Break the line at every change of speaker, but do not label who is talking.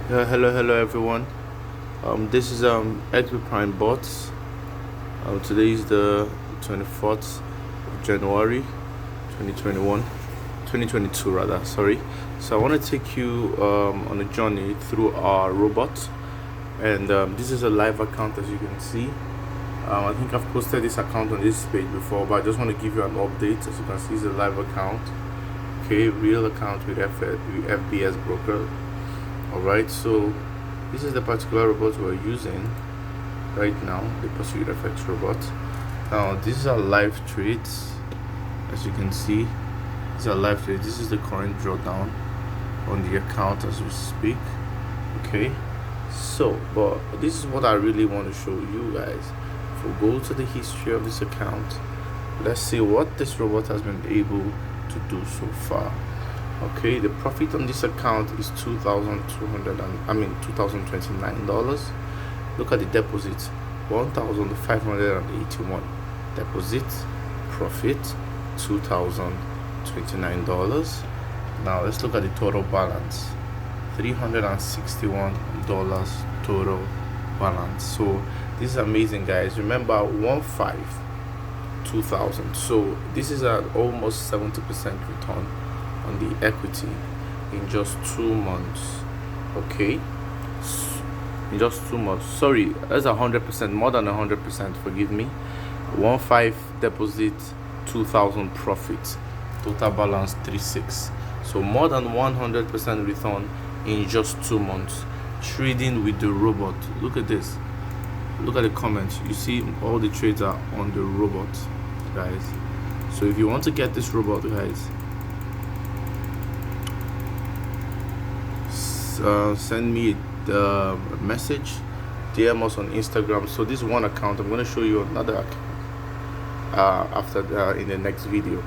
Hello everyone. This is xbprimebot. Today is the 24th of January 2021, 2022 rather, sorry. So I want to take you on a journey through our robot, and this is a live account, as you can see. I think I've posted this account on this page before, but I just want to give you an update. As you can see, it's a live account. Okay, real account with FBS broker. Alright, so this is the particular robot we're using right now, the Pursuit FX robot. Now these are live trades, as you can see. These are live trades. This is the current drawdown on the account as we speak. Okay, so but this is what I really want to show you guys. If we go to the history of this account, let's see what this robot has been able to do so far. Okay, the profit on this account is $2,029. Look at the deposits, 1,581. Deposit profit $2,029. Now let's look at the total balance, $361 total balance. So this is amazing, guys. Remember, 2,000. So this is at almost 70% return on the equity in just 2 months. Okay, in just 2 months, sorry, that's 100%, more than 100%, forgive me. 1,500 deposit, 2,000 profit, total balance 36. So more than 100% return in just 2 months trading with the robot. Look at this, look at the comments. You see all the trades are on the robot, guys. So if you want to get this robot, guys, send me the message, DM us on Instagram. So this is one account. I'm going to show you another account after in the next video.